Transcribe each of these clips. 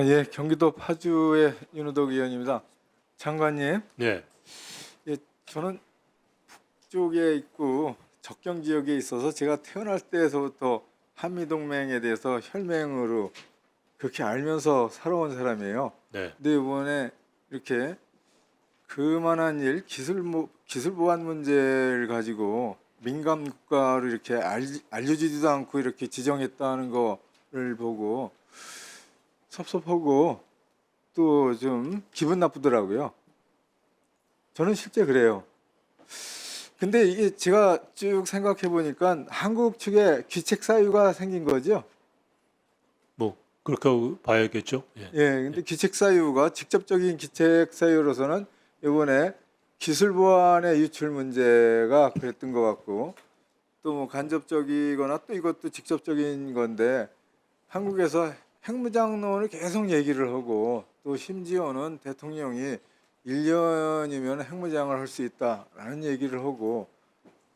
예, 경기도 파주의 윤우덕 의원입니다. 장관님, 네, 예, 저는 북쪽에 있고 접경 지역에 있어서 제가 태어날 때에서부터 한미동맹에 대해서 혈맹으로 그렇게 알면서 살아온 사람이에요. 네, 근데 이번에 이렇게 그만한 일, 기술 보안 문제를 가지고 민감 국가로 이렇게 알려지지도 않고 이렇게 지정했다는 거를 보고 섭섭하고 또 좀 기분 나쁘더라고요. 저는 실제 그래요. 근데 이게 제가 쭉 생각해 보니까 한국 측에 귀책 사유가 생긴 거죠. 뭐 그렇게 봐야겠죠. 예, 예, 근데 귀책 사유가 직접적인 귀책 사유로서는 이번에 기술 보안의 유출 문제가 그랬던 것 같고 또 뭐 간접적이거나 또 이것도 직접적인 건데 한국에서 핵무장론을 계속 얘기를 하고 또 심지어는 대통령이 1년이면 핵무장을 할 수 있다라는 얘기를 하고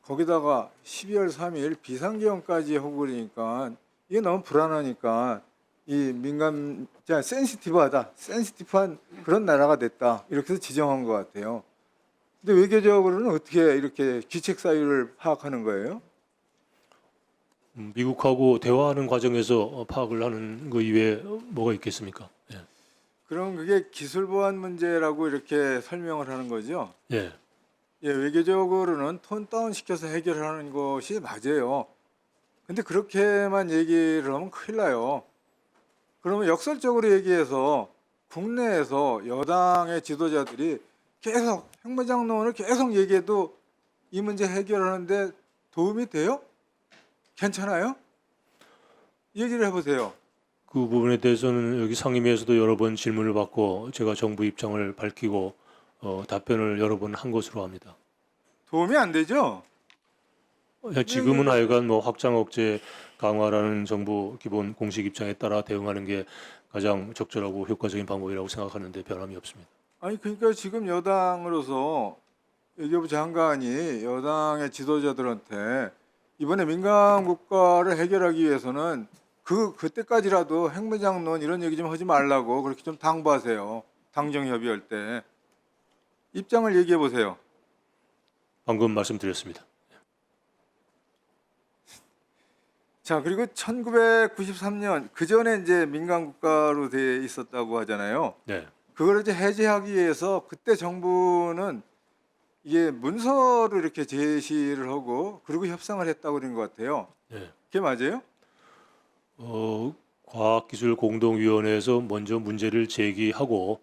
거기다가 12월 3일 비상계엄까지 하고 그러니까 이게 너무 불안하니까 이 민감, 센시티브한 그런 나라가 됐다 이렇게 해서 지정한 것 같아요. 근데 외교적으로는 어떻게 이렇게 귀책 사유를 파악하는 거예요? 미국하고 대화하는 과정에서 파악을 하는 거 이외에 뭐가 있겠습니까? 예, 그럼 그게 기술 보안 문제라고 이렇게 설명을 하는 거죠? 예, 예, 외교적으로는 톤 다운 시켜서 해결하는 것이 맞아요. 근데 그렇게만 얘기를 하면 큰일 나요. 그러면 역설적으로 얘기해서 국내에서 여당의 지도자들이 계속 핵무장론을 계속 얘기해도 이 문제 해결하는데 도움이 돼요? 괜찮아요? 얘기를 해보세요. 그 부분에 대해서는 여기 상임위에서도 여러 번 질문을 받고 제가 정부 입장을 밝히고 답변을 여러 번 한 것으로 합니다. 도움이 안 되죠? 지금은 하여간 뭐 확장 억제 강화라는 정부 기본 공식 입장에 따라 대응하는 게 가장 적절하고 효과적인 방법이라고 생각하는데 변함이 없습니다. 아니 그러니까 지금 여당으로서 외교부 장관이 여당의 지도자들한테 이번에 민간 국가를 해결하기 위해서는 그때까지라도 핵무장론 이런 얘기 좀 하지 말라고 그렇게 좀 당부하세요. 당정 협의할 때 입장을 얘기해 보세요. 방금 말씀드렸습니다. 자, 그리고 1993년 그 전에 이제 민간 국가로 돼 있었다고 하잖아요. 네, 그걸 이제 해제하기 위해서 그때 정부는 이게 문서를 이렇게 제시를 하고 그리고 협상을 했다고 그런 것 같아요. 네. 그게 맞아요? 과학기술공동위원회에서 먼저 문제를 제기하고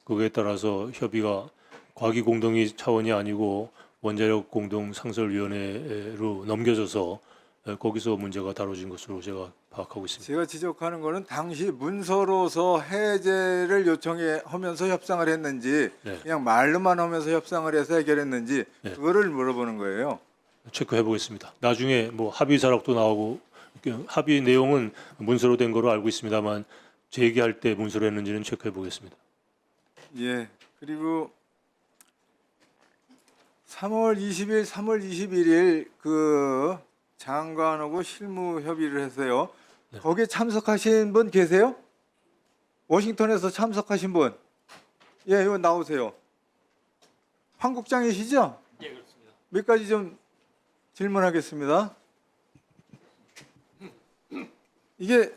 그거에 따라서 협의가 과기공동위 차원이 아니고 원자력 공동상설위원회로 넘겨져서 거기서 문제가 다뤄진 것으로 제가 파악하고 있습니다. 제가 지적하는 거는 당시 문서로서 해제를 요청하면서 협상을 했는지 네, 그냥 말로만 하면서 협상을 해서 해결했는지 네. 그거를 물어보는 거예요. 체크해 보겠습니다. 나중에 뭐 합의 자락도 나오고 합의 내용은 문서로 된 거로 알고 있습니다만 제기할 때 문서로 했는지는 체크해 보겠습니다. 예. 그리고 3월 20일, 3월 21일 그 장관하고 실무 협의를 했어요. 네. 거기에 참석하신 분 계세요? 워싱턴에서 참석하신 분? 예, 이거 나오세요. 황 국장이시죠? 예, 그렇습니다. 몇 가지 좀 질문하겠습니다. 이게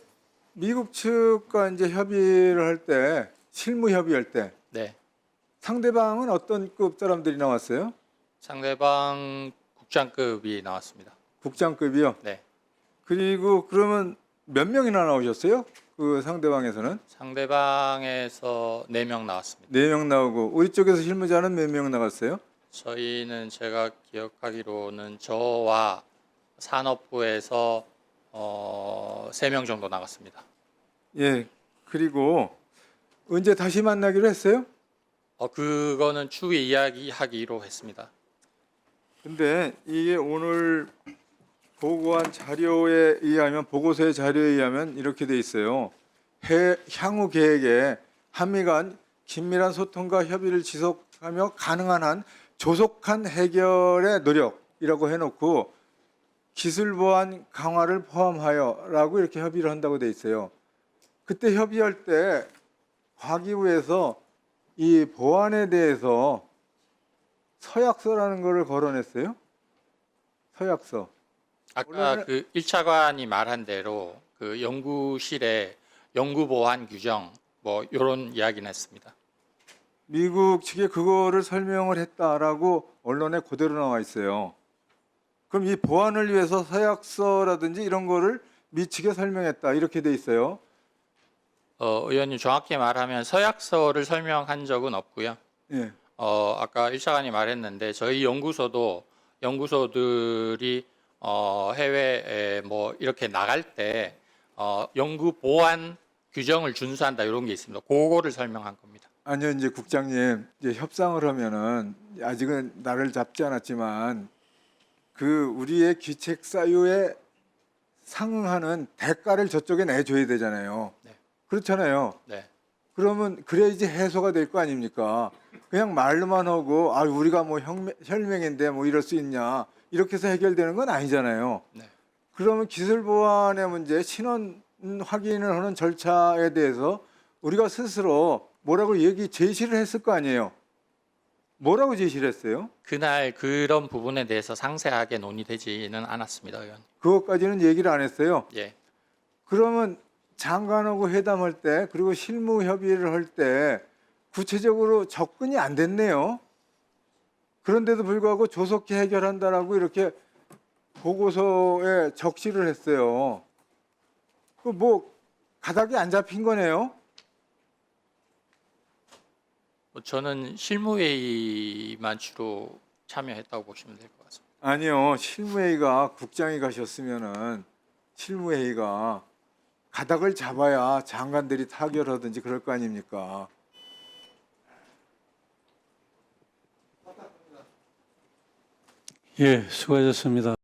미국 측과 이제 협의를 할 때, 실무 협의할 때 네. 상대방은 어떤 급 사람들이 나왔어요? 상대방 국장급이 나왔습니다. 국장급이요. 네. 그리고 그러면 몇 명이나 나오셨어요? 그 상대방에서는 상대방에서 4명 나왔습니다. 4명 나오고 우리 쪽에서 실무자는 몇 명 나갔어요? 저희는 제가 기억하기로는 저와 산업부에서 3명 정도 나갔습니다. 예. 그리고 언제 다시 만나기로 했어요? 그거는 추후에 이야기하기로 했습니다. 근데 이게 오늘 보고한 자료에 의하면 보고서의 자료에 의하면 이렇게 돼 있어요. 향후 계획에 한미 간 긴밀한 소통과 협의를 지속하며 가능한 한 조속한 해결의 노력이라고 해놓고 기술 보안 강화를 포함하여라고 이렇게 협의를 한다고 돼 있어요. 그때 협의할 때 과기부에서 이 보안에 대해서 서약서라는 거를 걸어냈어요? 서약서. 아까 원래는- 그 1차관이 말한 대로 그 연구실에 연구 보안 규정 뭐 이런 이야기는 했습니다. 미국 측에 그거를 설명을 했다라고 언론에 그대로 나와 있어요. 그럼 이 보안을 위해서 서약서라든지 이런 거를 미 측에 설명했다 이렇게 돼 있어요. 의원님 정확히 말하면 서약서를 설명한 적은 없고요. 예. 아까 1차관이 말했는데 저희 연구소들이 해외에 뭐 이렇게 나갈 때 연구 보안 규정을 준수한다 이런 게 있습니다. 그거를 설명한 겁니다. 아니요, 이제 국장님 이제 협상을 하면은 아직은 나를 잡지 않았지만 그 우리의 귀책 사유에 상응하는 대가를 저쪽에 내줘야 되잖아요. 네. 그렇잖아요. 네. 그러면 그래야지 해소가 될 거 아닙니까? 그냥 말로만 하고 아 우리가 뭐 혈맹인데 뭐 이럴 수 있냐 이렇게 해서 해결되는 건 아니잖아요. 네. 그러면 기술 보안의 문제, 신원 확인을 하는 절차에 대해서 우리가 스스로 뭐라고 제시를 했을 거 아니에요. 뭐라고 제시를 했어요? 그날 그런 부분에 대해서 상세하게 논의되지는 않았습니다, 의원. 그것까지는 얘기를 안 했어요. 예. 그러면 장관하고 회담할 때 그리고 실무 협의를 할 때 구체적으로 접근이 안 됐네요. 그런데도 불구하고 조속히 해결한다라고 이렇게 보고서에 적시를 했어요. 그 뭐 가닥이 안 잡힌 거네요. 저는 실무회의만 주로 참여했다고 보시면 될 것 같습니다. 아니요, 실무회의가 국장이 가셨으면은 실무회의가 가닥을 잡아야 장관들이 타결하든지 그럴 거 아닙니까? 예, 수고하셨습니다.